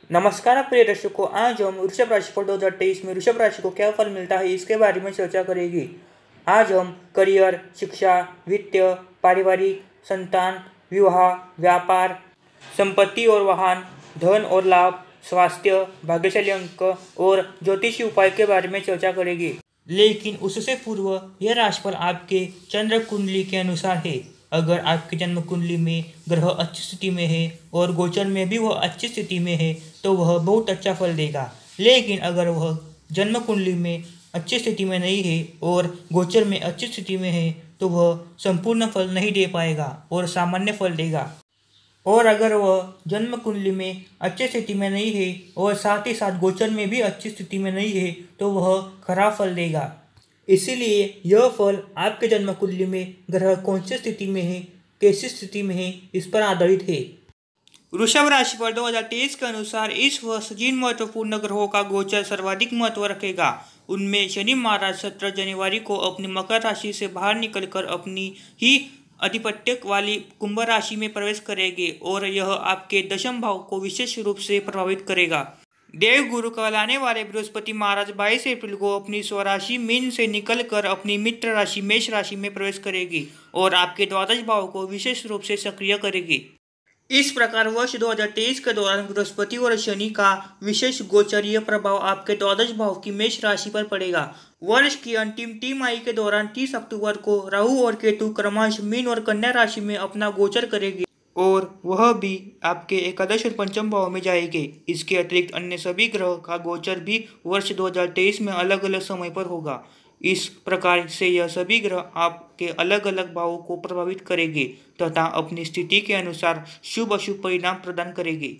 नमस्कार प्रिय दर्शकों, आज हम वृषभ राशिफल 2023 में वृषभ राशि को क्या फल मिलता है इसके बारे में चर्चा करेंगे। आज हम करियर, शिक्षा, वित्त, पारिवारिक, संतान, विवाह, व्यापार, संपत्ति और वाहन, धन और लाभ, स्वास्थ्य, भाग्यशाली अंक और ज्योतिषी उपाय के बारे में चर्चा करेंगे। लेकिन उससे पूर्व यह राशिफल आपके चंद्र कुंडली के अनुसार है। अगर आपके जन्म कुंडली में ग्रह अच्छी स्थिति में है और गोचर में भी वह अच्छी स्थिति में है तो वह बहुत अच्छा फल देगा। लेकिन अगर वह जन्म कुंडली में अच्छी स्थिति में नहीं है और गोचर में अच्छी स्थिति में है तो वह संपूर्ण फल नहीं दे पाएगा और सामान्य फल देगा। और अगर वह जन्म कुंडली में अच्छी स्थिति में नहीं है और साथ ही साथ गोचर में भी अच्छी स्थिति में नहीं है तो वह खराब फल देगा। इसीलिए यह फल आपके जन्म कुंडली में ग्रह कौन सी स्थिति में है, कैसी स्थिति में है, इस पर आधारित है। वृषभ राशि पर 2023 के अनुसार इस वर्ष जिन महत्वपूर्ण ग्रहों का गोचर सर्वाधिक महत्व रखेगा उनमें शनि महाराज 17 जनवरी को अपनी मकर राशि से बाहर निकलकर अपनी ही आधिपत्य वाली कुंभ राशि में प्रवेश करेंगे और यह आपके दशम भाव को विशेष रूप से प्रभावित करेगा। देव गुरु कहलाने वाले बृहस्पति महाराज 22 अप्रैल को अपनी स्वराशि मीन से निकलकर अपनी मित्र राशि मेष राशि में प्रवेश करेगी और आपके द्वादश भाव को विशेष रूप से सक्रिय करेगी। इस प्रकार वर्ष 2023 के दौरान बृहस्पति और शनि का विशेष गोचरीय प्रभाव आपके द्वादश भाव की मेष राशि पर पड़ेगा। वर्ष की अंतिम तिमाही के दौरान 30 अक्टूबर को राहु और केतु क्रमशः मीन और कन्या राशि में अपना गोचर करेंगे और वह भी आपके एकादश और पंचम भाव में जाएंगे। इसके अतिरिक्त अन्य सभी ग्रह का गोचर भी वर्ष 2023 में अलग अलग समय पर होगा। इस प्रकार से यह सभी ग्रह आपके अलग अलग भावों को प्रभावित करेंगे तथा अपनी स्थिति के अनुसार शुभ अशुभ परिणाम प्रदान करेंगे।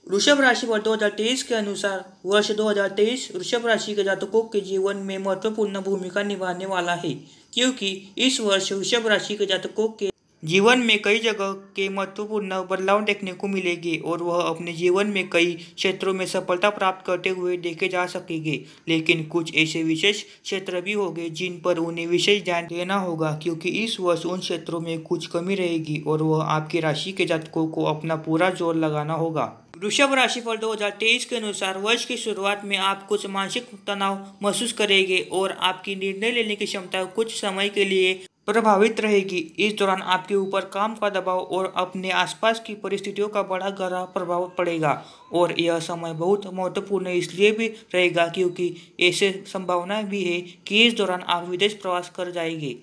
वृषभ राशि पर 2023 के अनुसार वर्ष 2023 वृषभ राशि के जातकों के जीवन में महत्वपूर्ण भूमिका निभाने वाला है, क्योंकि इस वर्ष वृषभ राशि के जातकों के जीवन में कई जगह के महत्वपूर्ण बदलाव देखने को मिलेंगे और वह अपने जीवन में कई क्षेत्रों में सफलता प्राप्त करते हुए देखे जा सकेंगे। लेकिन कुछ ऐसे विशेष क्षेत्र भी होंगे जिन पर उन्हें विशेष ध्यान देना होगा, क्योंकि इस वर्ष उन क्षेत्रों में कुछ कमी रहेगी और वह आपकी राशि के जातकों को अपना पूरा जोर लगाना होगा। वृषभ राशि पर 2023 के अनुसार वर्ष की शुरुआत में आप कुछ मानसिक तनाव महसूस करेंगे और आपकी निर्णय लेने की क्षमता कुछ समय के लिए प्रभावित रहेगी। इस दौरान आपके ऊपर काम का दबाव और अपने आसपास की परिस्थितियों का बड़ा गहरा प्रभाव पड़ेगा और यह समय बहुत महत्वपूर्ण इसलिए भी रहेगा क्योंकि ऐसे संभावना भी है कि इस दौरान आप विदेश प्रवास कर जाएंगे।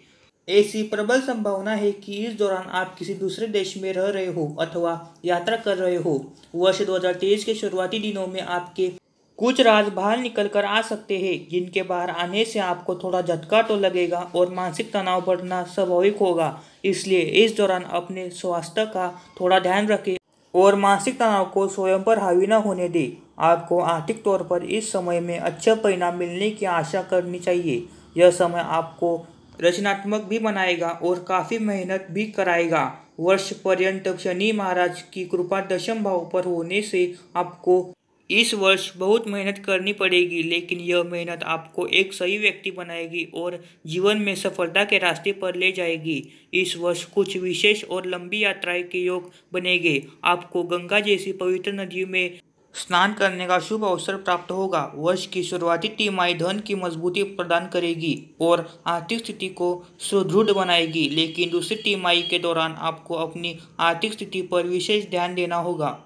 ऐसी प्रबल संभावना है कि इस दौरान आप किसी दूसरे देश में रह रहे हो अथवा यात्रा कर रहे हो। वर्ष 2023 के शुरुआती दिनों में आपके कुछ राज बाहर निकल कर आ सकते हैं, जिनके बाहर आने से आपको थोड़ा झटका तो लगेगा और मानसिक तनाव बढ़ना स्वाभाविक होगा। इसलिए इस दौरान अपने स्वास्थ्य का थोड़ा ध्यान रखें और मानसिक तनाव को स्वयं पर हावी न होने दें। आपको आर्थिक तौर पर इस समय में अच्छा परिणाम मिलने की आशा करनी चाहिए। यह समय आपको रचनात्मक भी बनाएगा और काफ़ी मेहनत भी कराएगा। वर्ष पर्यंत शनि महाराज की कृपा दशम भाव पर होने से आपको इस वर्ष बहुत मेहनत करनी पड़ेगी, लेकिन यह मेहनत आपको एक सही व्यक्ति बनाएगी और जीवन में सफलता के रास्ते पर ले जाएगी। इस वर्ष कुछ विशेष और लंबी यात्राएं के योग बनेंगे। आपको गंगा जैसी पवित्र नदी में स्नान करने का शुभ अवसर प्राप्त होगा। वर्ष की शुरुआती तिमाही धन की मजबूती प्रदान करेगी और आर्थिक स्थिति को सुदृढ़ बनाएगी, लेकिन दूसरी तिमाही के दौरान आपको अपनी आर्थिक स्थिति पर विशेष ध्यान देना होगा।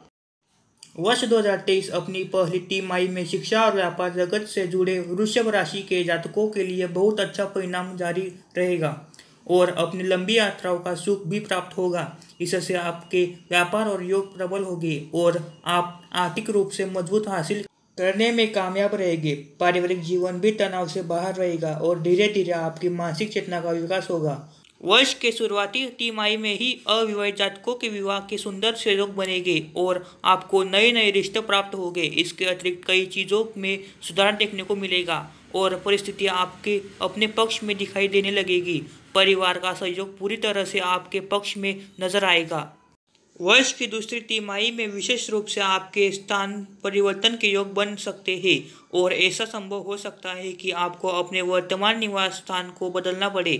वर्ष 2023 अपनी पहली तिमाही में शिक्षा और व्यापार जगत से जुड़े वृषभ राशि के जातकों के लिए बहुत अच्छा परिणाम जारी रहेगा और अपनी लंबी यात्राओं का सुख भी प्राप्त होगा। इससे आपके व्यापार और योग प्रबल होंगे और आप आर्थिक रूप से मजबूत हासिल करने में कामयाब रहेंगे। पारिवारिक जीवन भी तनाव से बाहर रहेगा और धीरे धीरे आपकी मानसिक चेतना का विकास होगा। वर्ष के शुरुआती तिमाही में ही अविवाहित जातकों के विवाह के सुंदर संयोग बनेंगे और आपको नए नए रिश्ते प्राप्त होंगे। इसके अतिरिक्त कई चीज़ों में सुधार देखने को मिलेगा और परिस्थितियां आपके अपने पक्ष में दिखाई देने लगेगी। परिवार का सहयोग पूरी तरह से आपके पक्ष में नजर आएगा। वर्ष की दूसरी तिमाही में विशेष रूप से आपके स्थान परिवर्तन के योग बन सकते हैं और ऐसा संभव हो सकता है कि आपको अपने वर्तमान निवास स्थान को बदलना पड़े।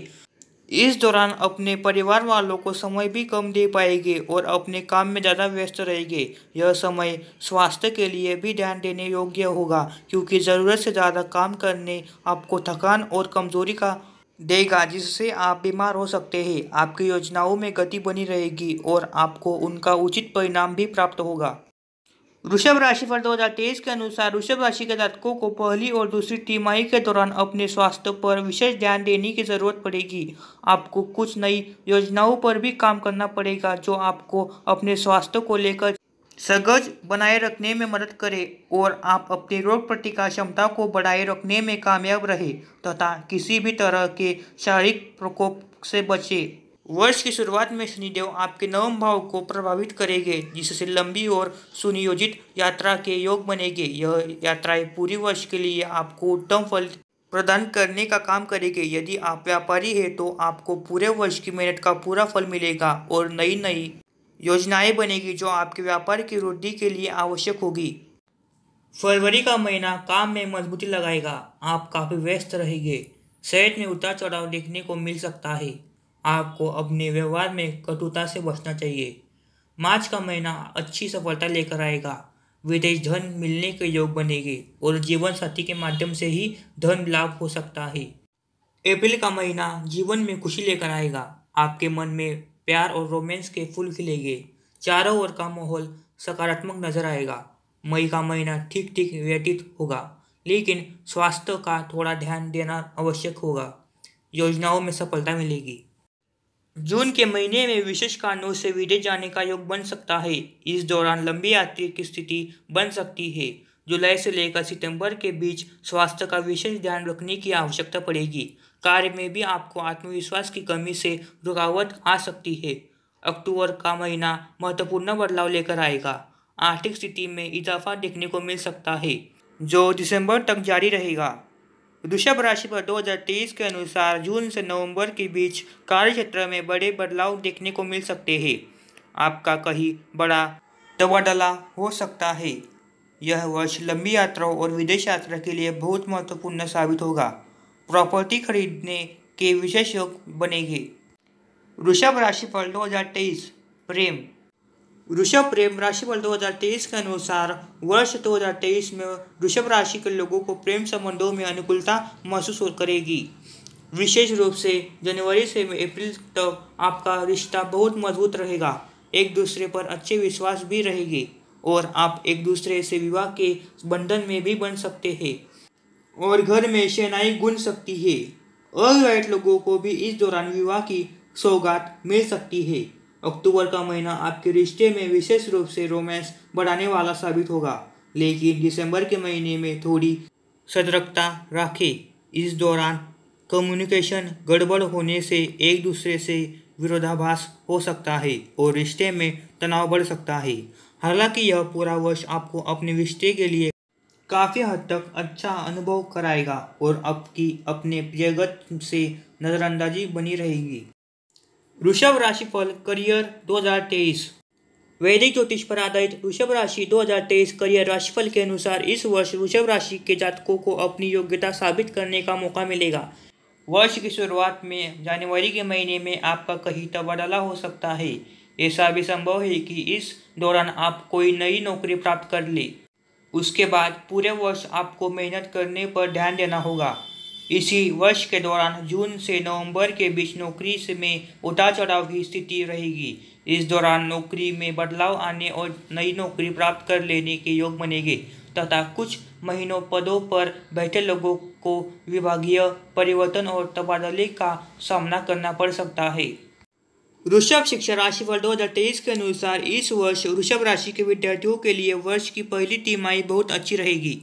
इस दौरान अपने परिवार वालों को समय भी कम दे पाएंगे और अपने काम में ज़्यादा व्यस्त रहेंगे। यह समय स्वास्थ्य के लिए भी ध्यान देने योग्य होगा, क्योंकि ज़रूरत से ज़्यादा काम करने आपको थकान और कमजोरी का देगा, जिससे आप बीमार हो सकते हैं। आपकी योजनाओं में गति बनी रहेगी और आपको उनका उचित परिणाम भी प्राप्त होगा। वृषभ राशिफल 2023 के अनुसार वृषभ राशि के जातकों को पहली और दूसरी तिमाही के दौरान अपने स्वास्थ्य पर विशेष ध्यान देने की जरूरत पड़ेगी। आपको कुछ नई योजनाओं पर भी काम करना पड़ेगा, जो आपको अपने स्वास्थ्य को लेकर सजग बनाए रखने में मदद करे और आप अपनी रोग प्रतिकार क्षमता को बढ़ाए रखने में कामयाब रहे तथा किसी भी तरह के शारीरिक प्रकोप से बचे। वर्ष की शुरुआत में शनिदेव आपके नवम भाव को प्रभावित करेंगे, जिससे लंबी और सुनियोजित यात्रा के योग बनेंगे। यह यात्राएं पूरी वर्ष के लिए आपको उत्तम फल प्रदान करने का काम करेंगे। यदि आप व्यापारी हैं तो आपको पूरे वर्ष की मेहनत का पूरा फल मिलेगा और नई नई योजनाएं बनेगी जो आपके व्यापार की वृद्धि के लिए आवश्यक होगी। फरवरी का महीना काम में मजबूती लगाएगा। आप काफी व्यस्त रहेंगे। सेहत में उतार चढ़ाव देखने को मिल सकता है। आपको अपने व्यवहार में कटुता से बचना चाहिए। मार्च का महीना अच्छी सफलता लेकर आएगा। विदेश धन मिलने के योग बनेंगे और जीवन साथी के माध्यम से ही धन लाभ हो सकता है। अप्रैल का महीना जीवन में खुशी लेकर आएगा। आपके मन में प्यार और रोमांस के फूल खिलेंगे। चारों ओर का माहौल सकारात्मक नजर आएगा। मई का महीना ठीक ठीक व्यतीत होगा, लेकिन स्वास्थ्य का थोड़ा ध्यान देना आवश्यक होगा। योजनाओं में सफलता मिलेगी। जून के महीने में विशेष कारणों से विदेश जाने का योग बन सकता है। इस दौरान लंबी यात्रा की स्थिति बन सकती है। जुलाई से लेकर सितंबर के बीच स्वास्थ्य का विशेष ध्यान रखने की आवश्यकता पड़ेगी। कार्य में भी आपको आत्मविश्वास की कमी से रुकावट आ सकती है। अक्टूबर का महीना महत्वपूर्ण बदलाव लेकर आएगा। आर्थिक स्थिति में इजाफा देखने को मिल सकता है, जो दिसंबर तक जारी रहेगा। वृषभ राशि पर 2023 के अनुसार जून से नवंबर के बीच कार्य क्षेत्र में बड़े बदलाव देखने को मिल सकते हैं। आपका कहीं बड़ा तबादला हो सकता है। यह वर्ष लंबी यात्राओं और विदेश यात्रा के लिए बहुत महत्वपूर्ण साबित होगा। प्रॉपर्टी खरीदने के विशेष योग बनेंगे। वृषभ राशिफल 2023 प्रेम। वृषभ प्रेम राशिफल 2023 के अनुसार वर्ष 2023 में वृषभ राशि के लोगों को प्रेम संबंधों में अनुकूलता महसूस करेगी। विशेष रूप से जनवरी से अप्रैल तक आपका रिश्ता बहुत मजबूत रहेगा। एक दूसरे पर अच्छे विश्वास भी रहेगी और आप एक दूसरे से विवाह के बंधन में भी बन सकते हैं और घर में शहनाई गूंज सकती है। अविवाहित लोगों को भी इस दौरान विवाह की सौगात मिल सकती है। अक्टूबर का महीना आपके रिश्ते में विशेष रूप से रोमांस बढ़ाने वाला साबित होगा, लेकिन दिसंबर के महीने में थोड़ी सतर्कता रखें। इस दौरान कम्युनिकेशन गड़बड़ होने से एक दूसरे से विरोधाभास हो सकता है और रिश्ते में तनाव बढ़ सकता है। हालांकि यह पूरा वर्ष आपको अपने रिश्ते के लिए काफ़ी हद तक अच्छा अनुभव कराएगा और आपकी अपने प्रियगत से नज़रअंदाजी बनी रहेगी। वृषभ राशिफल करियर 2023। वैदिक ज्योतिष पर आधारित वृषभ राशि 2023 करियर राशिफल के अनुसार इस वर्ष वृषभ राशि के जातकों को अपनी योग्यता साबित करने का मौका मिलेगा। वर्ष की शुरुआत में जनवरी के महीने में आपका कहीं तबादला हो सकता है। ऐसा भी संभव है कि इस दौरान आप कोई नई नौकरी प्राप्त कर ले। उसके बाद पूरे वर्ष आपको मेहनत करने पर ध्यान देना होगा। इसी वर्ष के दौरान जून से नवंबर के बीच नौकरी में उतार चढ़ाव की स्थिति रहेगी। इस दौरान नौकरी में बदलाव आने और नई नौकरी प्राप्त कर लेने के योग बनेंगे तथा कुछ महीनों पदों पर बैठे लोगों को विभागीय परिवर्तन और तबादले का सामना करना पड़ सकता है। वृषभ शिक्षा राशिफल 2023 के अनुसार इस वर्ष वृषभ राशि के विद्यार्थियों के लिए वर्ष की पहली तिमाही बहुत अच्छी रहेगी।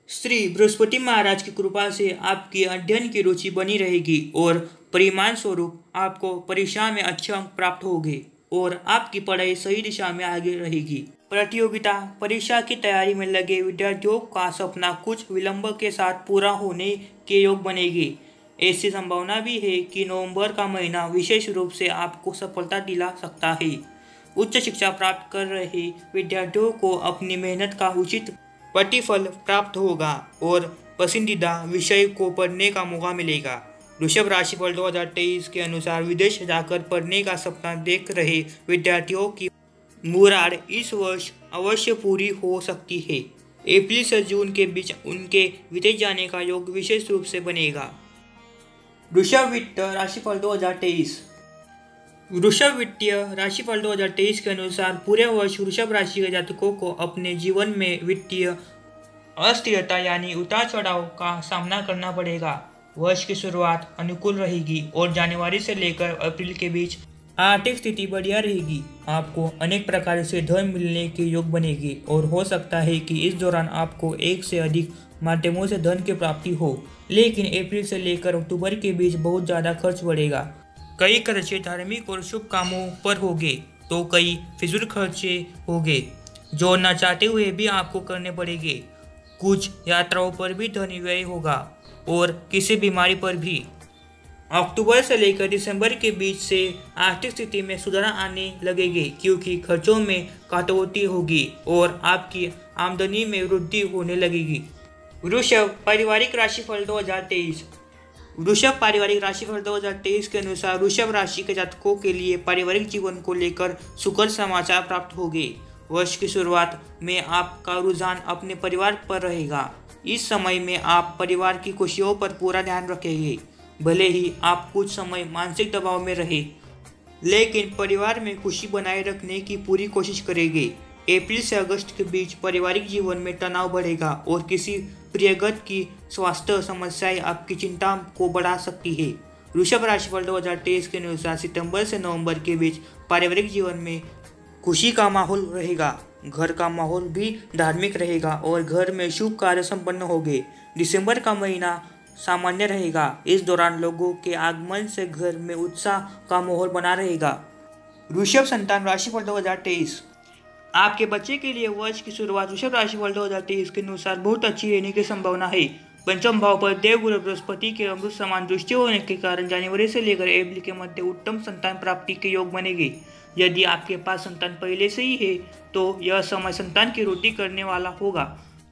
श्री बृहस्पति महाराज की कृपा से आपकी अध्ययन की रुचि बनी रहेगी और परिणाम स्वरूप आपको परीक्षा में अच्छे अंक प्राप्त होंगे और आपकी पढ़ाई सही दिशा में आगे रहेगी। प्रतियोगिता परीक्षा की तैयारी में लगे विद्यार्थियों का सपना कुछ विलंब के साथ पूरा होने के योग बनेगी। ऐसी संभावना भी है कि नवंबर का महीना विशेष रूप से आपको सफलता दिला सकता है। उच्च शिक्षा प्राप्त कर रहे विद्यार्थियों को अपनी मेहनत का उचित प्रतिफल प्राप्त होगा और पसंदीदा विषय को पढ़ने का मौका मिलेगा। वृषभ राशिफल 2023 के अनुसार विदेश जाकर पढ़ने का सपना देख रहे विद्यार्थियों की मुराद इस वर्ष अवश्य पूरी हो सकती है। अप्रैल से जून के बीच उनके विदेश जाने का योग विशेष रूप से बनेगा। वृषभ वित्त राशिफल 2023। वृषभ वित्तीय राशिफल 2023 के अनुसार पूरे वर्ष वृषभ राशि के जातकों को अपने जीवन में वित्तीय अस्थिरता यानी उतार चढ़ाव का सामना करना पड़ेगा। वर्ष की शुरुआत अनुकूल रहेगी और जनवरी से लेकर अप्रैल के बीच आर्थिक स्थिति बढ़िया रहेगी। आपको अनेक प्रकार से धन मिलने के योग बनेगी और हो सकता है कि इस दौरान आपको एक से अधिक माध्यमों से धन की प्राप्ति हो, लेकिन अप्रैल से लेकर अक्टूबर के बीच बहुत ज़्यादा खर्च बढ़ेगा। कई खर्चे धार्मिक और शुभ कामों पर होंगे तो कई फिजूल खर्चे होंगे जो न चाहते हुए भी आपको करने पड़ेंगे। कुछ यात्राओं पर भी धन व्यय होगा और किसी बीमारी पर भी। अक्टूबर से लेकर दिसंबर के बीच से आर्थिक स्थिति में सुधार आने लगेगी क्योंकि खर्चों में कटौती होगी और आपकी आमदनी में वृद्धि होने लगेगी। वृषभ पारिवारिक राशिफल 2023। वृषभ पारिवारिक राशिफल 2023 के अनुसार वृषभ राशि के जातकों के लिए पारिवारिक जीवन को लेकर सुखद समाचार प्राप्त होंगे। वर्ष की शुरुआत में आपका रुझान अपने परिवार पर रहेगा। इस समय में आप परिवार की खुशियों पर पूरा ध्यान रखेंगे। भले ही आप कुछ समय मानसिक दबाव में रहे, लेकिन परिवार में खुशी बनाए रखने की पूरी कोशिश करेंगे। अप्रैल से अगस्त के बीच पारिवारिक जीवन में तनाव बढ़ेगा और किसी प्रियगत की स्वास्थ्य समस्याएं आपकी चिंता को बढ़ा सकती है। वृषभ राशिफल 2023 के अनुसार सितंबर से नवंबर के बीच पारिवारिक जीवन में खुशी का माहौल रहेगा। घर का माहौल भी धार्मिक रहेगा और घर में शुभ कार्य संपन्न होंगे। दिसंबर का महीना सामान्य रहेगा। इस दौरान लोगों के आगमन से घर में उत्साह का माहौल बना रहेगा। वृषभ संतान राशिफल 2023। आपके बच्चे के लिए वर्ष की शुरुआत वृषभ राशिफल 2023 के अनुसार बहुत अच्छी रहने की संभावना है। पंचम भाव पर देवगुरु बृहस्पति के अमृत समान दृष्टि होने के कारण जनवरी से लेकर अप्रैल के मध्य उत्तम संतान प्राप्ति के योग बनेंगे। यदि आपके पास संतान पहले से ही है तो यह समय संतान की वृद्धि करने वाला होगा।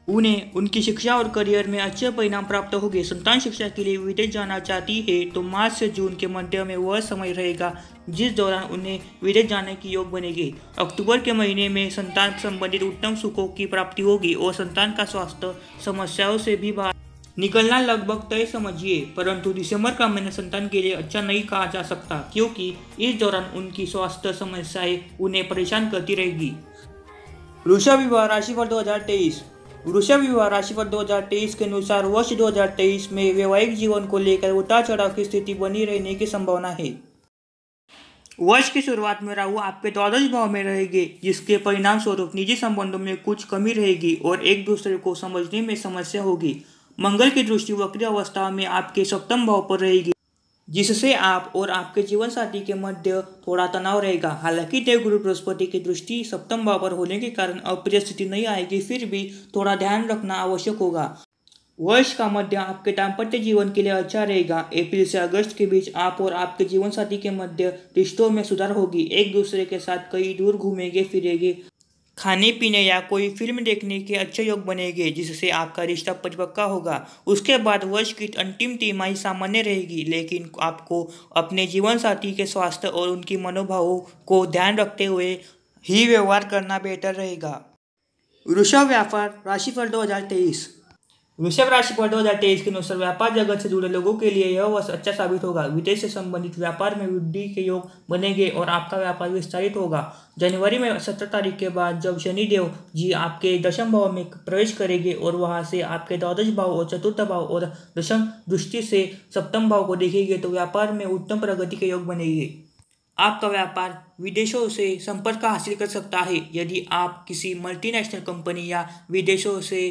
उन्हें उनकी शिक्षा और करियर में अच्छे परिणाम प्राप्त होंगे। संतान शिक्षा के लिए विदेश जाना चाहती है तो मार्च से जून के मध्य में वह समय रहेगा जिस दौरान उन्हें विदेश जाने की योग बनेगी। अक्टूबर के महीने में संतान संबंधित उत्तम सुखों की प्राप्ति होगी और संतान का स्वास्थ्य समस्याओं से भी बाहर निकलना लगभग तय समझिए। परंतु दिसंबर का महीना संतान के लिए अच्छा नहीं कहा जा सकता क्योंकि इस दौरान उनकी स्वास्थ्य समस्याएं उन्हें परेशान करती रहेगी। वृषभ विवाह राशिफल 2023। वृषभ विवाह राशिफल 2023 के अनुसार वर्ष 2023 में वैवाहिक जीवन को लेकर उतार चढ़ाव की स्थिति बनी रहने की संभावना है। वर्ष की शुरुआत में राहु आपके द्वादश भाव में रहेंगे जिसके परिणाम स्वरूप निजी संबंधों में कुछ कमी रहेगी और एक दूसरे को समझने में समस्या होगी। मंगल की दृष्टि वक्री अवस्था में आपके सप्तम भाव पर रहेगी जिससे आप और आपके जीवन साथी के मध्य थोड़ा तनाव रहेगा। हालांकि देवगुरु बृहस्पति की दृष्टि सप्तम भाव पर होने के कारण अप्रिय स्थिति नहीं आएगी, फिर भी थोड़ा ध्यान रखना आवश्यक होगा। वर्ष का मध्य आपके दाम्पत्य जीवन के लिए अच्छा रहेगा। अप्रैल से अगस्त के बीच आप और आपके जीवन साथी के मध्य रिश्तों में सुधार होगी। एक दूसरे के साथ कहीं दूर घूमेंगे फिरेंगे, खाने पीने या कोई फिल्म देखने के अच्छे योग बनेंगे जिससे आपका रिश्ता परिपक्व होगा। उसके बाद वर्ष की अंतिम तिमाही सामान्य रहेगी, लेकिन आपको अपने जीवन साथी के स्वास्थ्य और उनकी मनोभावों को ध्यान रखते हुए ही व्यवहार करना बेहतर रहेगा। वृषभ व्यापार राशिफल 2023। वृषभ राशिफल 2023 के अनुसार व्यापार जगत से जुड़े लोगों के लिए यह वर्ष अच्छा साबित होगा। विदेश से संबंधित व्यापार में वृद्धि के योग बनेंगे और आपका व्यापार विस्तारित होगा। जनवरी में 17 तारीख के बाद जब शनिदेव जी आपके दशम भाव में प्रवेश करेंगे और वहां से आपके द्वादश भाव और चतुर्थ भाव और दशम दृष्टि से सप्तम भाव को देखेंगे तो व्यापार में उत्तम प्रगति के योग बनेंगे। आपका व्यापार विदेशों से संपर्क हासिल कर सकता है। यदि आप किसी मल्टीनेशनल कंपनी या विदेशों से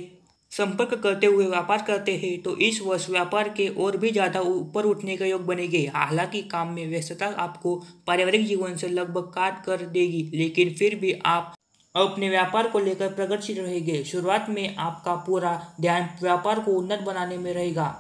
संपर्क करते हुए व्यापार करते हैं तो इस वर्ष व्यापार के और भी ज़्यादा ऊपर उठने का योग बनेंगे। हालांकि काम में व्यस्तता आपको पारिवारिक जीवन से लगभग काट कर देगी, लेकिन फिर भी आप अपने व्यापार को लेकर प्रगतिशील रहेंगे। शुरुआत में आपका पूरा ध्यान व्यापार को उन्नत बनाने में रहेगा।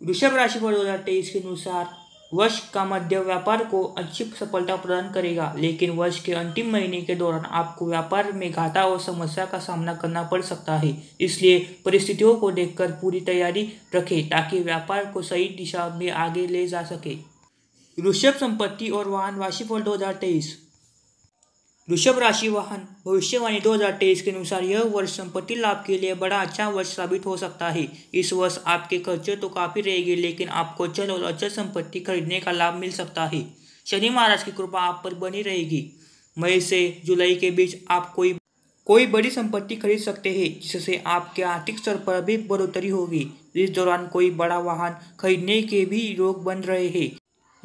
वृषभ राशिफल 2023 के अनुसार वर्ष का मध्य व्यापार को अच्छी सफलता प्रदान करेगा, लेकिन वर्ष के अंतिम महीने के दौरान आपको व्यापार में घाटा और समस्या का सामना करना पड़ सकता है। इसलिए परिस्थितियों को देखकर पूरी तैयारी रखें ताकि व्यापार को सही दिशा में आगे ले जा सके। वृषभ संपत्ति और वाहन राशिफल 2023। वृषभ राशि वाहन भविष्यवाणी 2023 के अनुसार यह वर्ष संपत्ति लाभ के लिए बड़ा अच्छा वर्ष साबित हो सकता है। इस वर्ष आपके खर्चे तो काफ़ी रहेंगे, लेकिन आपको चल और अचल संपत्ति खरीदने का लाभ मिल सकता है। शनि महाराज की कृपा आप पर बनी रहेगी। मई से जुलाई के बीच आप कोई बड़ी संपत्ति खरीद सकते हैं, जिससे आपके आर्थिक स्तर पर भी बढ़ोतरी होगी। इस दौरान कोई बड़ा वाहन खरीदने के भी योग बन रहे हैं।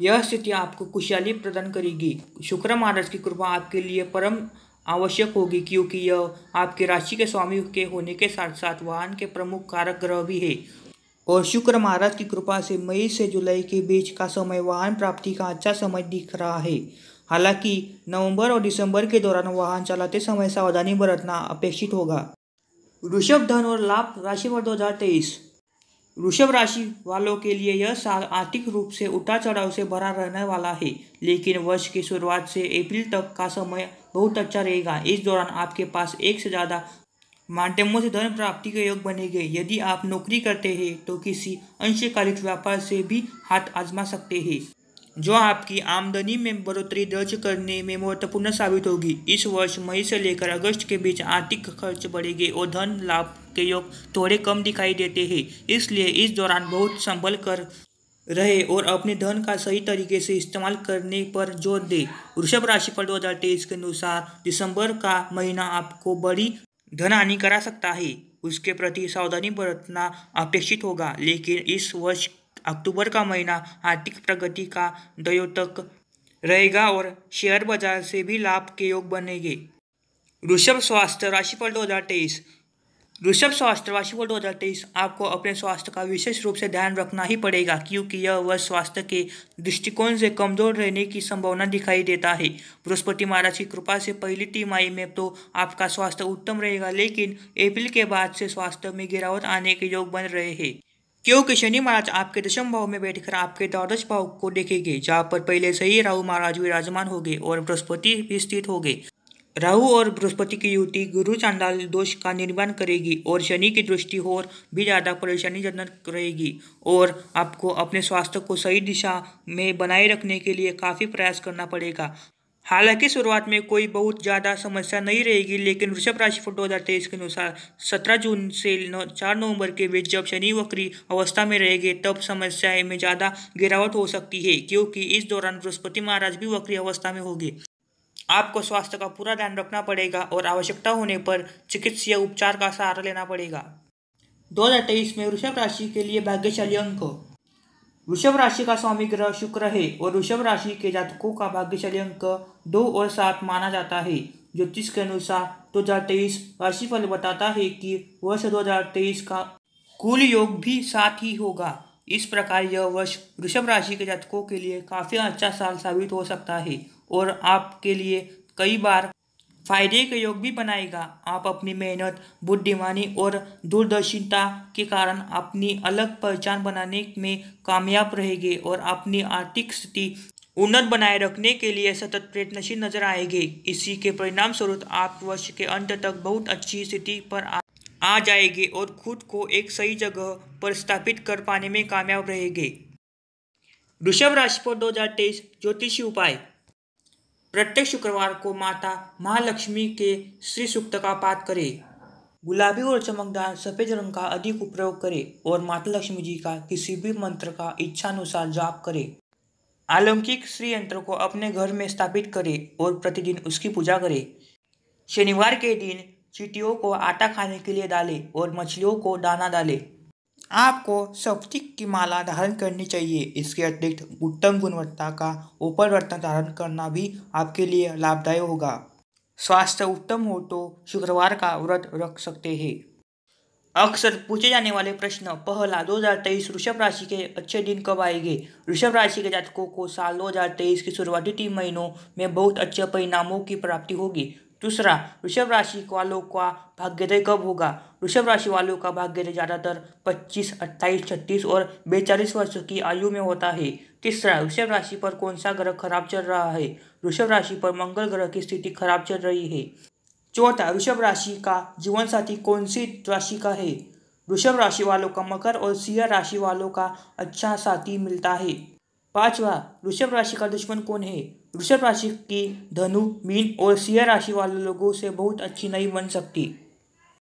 यह स्थिति आपको खुशहाली प्रदान करेगी। शुक्र महाराज की कृपा आपके लिए परम आवश्यक होगी, क्योंकि यह आपकी राशि के स्वामी के होने के साथ साथ वाहन के प्रमुख कारक ग्रह भी है। और शुक्र महाराज की कृपा से मई से जुलाई के बीच का समय वाहन प्राप्ति का अच्छा समय दिख रहा है। हालांकि नवंबर और दिसंबर के दौरान वाहन चलाते समय सावधानी बरतना अपेक्षित होगा। वृषभ धन और लाभ राशिफल 2023। वृषभ राशि वालों के लिए यह साल आर्थिक रूप से उतार चढ़ाव से भरा रहने वाला है, लेकिन वर्ष की शुरुआत से अप्रैल तक का समय बहुत अच्छा रहेगा। इस दौरान आपके पास एक से ज़्यादा माध्यमों से धन प्राप्ति के योग बनेंगे। यदि आप नौकरी करते हैं तो किसी अंशकालिक व्यापार से भी हाथ आजमा सकते हैं, जो आपकी आमदनी में बढ़ोतरी दर्ज करने में महत्वपूर्ण साबित होगी। इस वर्ष मई से लेकर अगस्त के बीच आर्थिक खर्च बढ़ेंगे और धन लाभ के योग थोड़े कम दिखाई देते हैं। इसलिए इस दौरान बहुत संभल कर रहे और अपने धन का सही तरीके से इस्तेमाल करने पर जोर दें। वृषभ राशिफल 2023 के अनुसार दिसंबर का महीना आपको बड़ी धन हानि करा सकता है। उसके प्रति सावधानी बरतना अपेक्षित होगा, लेकिन इस वर्ष अक्टूबर का महीना आर्थिक प्रगति का द्योतक रहेगा और शेयर बाजार से भी लाभ के योग बनेंगे। वृषभ स्वास्थ्य राशिफल 2023। वृषभ स्वास्थ्य राशिफल 2023 आपको अपने स्वास्थ्य का विशेष रूप से ध्यान रखना ही पड़ेगा, क्योंकि यह वर्ष स्वास्थ्य के दृष्टिकोण से कमजोर रहने की संभावना दिखाई देता है। बृहस्पति महाराज की कृपा से पहली तिमाही में तो आपका स्वास्थ्य उत्तम रहेगा, लेकिन अप्रैल के बाद से स्वास्थ्य में गिरावट आने के योग बन रहे हैं, क्योंकि शनि महाराज आपके दशम भाव में बैठकर आपके द्वादश भाव को देखेंगे, जहाँ पर पहले से ही राहु महाराज विराजमान होंगे और बृहस्पति भी स्थित होंगे। राहु और बृहस्पति की युति गुरु चांडाल दोष का निर्माण करेगी और शनि की दृष्टि और भी ज़्यादा परेशानीजनक रहेगी, और आपको अपने स्वास्थ्य को सही दिशा में बनाए रखने के लिए काफ़ी प्रयास करना पड़ेगा। हालांकि शुरुआत में कोई बहुत ज़्यादा समस्या नहीं रहेगी, लेकिन वृषभ राशिफल 2023 के अनुसार 17 जून से 4 नवंबर के बीच जब शनि वक्री अवस्था में रहेंगे तब समस्याएं में ज़्यादा गिरावट हो सकती है, क्योंकि इस दौरान बृहस्पति महाराज भी वक्री अवस्था में होंगे। आपको स्वास्थ्य का पूरा ध्यान रखना पड़ेगा और आवश्यकता होने पर चिकित्सीय उपचार का सहारा लेना पड़ेगा। 2023 में वृषभ राशि के लिए भाग्यशाली अंक। वृषभ राशि का स्वामी ग्रह शुक्र है और वृषभ राशि के जातकों का भाग्यशाली अंक 2 और 7 माना जाता है। ज्योतिष के अनुसार 2023 राशिफल बताता है कि वर्ष 2023 का कुल योग भी 7 ही होगा। इस प्रकार यह वर्ष वृषभ राशि के जातकों के लिए काफ़ी अच्छा साल साबित हो सकता है और आपके लिए कई बार फायदे के योग भी बनाएगा। आप अपनी मेहनत, बुद्धिमानी और दूरदर्शिता के कारण अपनी अलग पहचान बनाने में कामयाब रहेंगे और अपनी आर्थिक स्थिति उन्नत बनाए रखने के लिए सतत प्रयत्नशील नजर आएंगे। इसी के परिणाम स्वरूप आप वर्ष के अंत तक बहुत अच्छी स्थिति पर आ जाएंगे और खुद को एक सही जगह पर स्थापित कर पाने में कामयाब रहेंगे। वृषभ राशि पर 2023 ज्योतिषी उपाय। प्रत्येक शुक्रवार को माता महालक्ष्मी के श्री सूक्त का पाठ करें। गुलाबी और चमकदार सफ़ेद रंग का अधिक उपयोग करें और माता लक्ष्मी जी का किसी भी मंत्र का इच्छानुसार जाप करें। अलौकिक श्री यंत्र को अपने घर में स्थापित करें और प्रतिदिन उसकी पूजा करें। शनिवार के दिन चींटियों को आटा खाने के लिए डालें और मछलियों को दाना डालें। आपको स्फटिक की माला धारण करनी चाहिए। इसके अतिरिक्त उत्तम गुणवत्ता का ऊपर रत्न धारण करना भी आपके लिए लाभदायक होगा। स्वास्थ्य उत्तम हो तो शुक्रवार का व्रत रख सकते हैं। अक्सर पूछे जाने वाले प्रश्न। पहला, 2023 वृषभ राशि के अच्छे दिन कब आएंगे? वृषभ राशि के जातकों को साल 2023 के शुरुआती 3 महीनों में बहुत अच्छे परिणामों की प्राप्ति होगी। दूसरा, वृषभ राशि वालों का भाग्योदय कब होगा? वृषभ राशि वालों का भाग्योदय ज़्यादातर 25, 28, 36 और 42 वर्ष की आयु में होता है। तीसरा, वृषभ राशि पर कौन सा ग्रह खराब चल रहा है? वृषभ राशि पर मंगल ग्रह की स्थिति खराब चल रही है। चौथा, वृषभ राशि का जीवन साथी कौन सी राशि का है? वृषभ राशि वालों का मकर और सिंह राशि वालों का अच्छा साथी मिलता है। पांचवा, वृषभ राशि का दुश्मन कौन है? वृषभ राशि की धनु, मीन और सिंह राशि वाले लोगों से बहुत अच्छी नहीं बन सकती।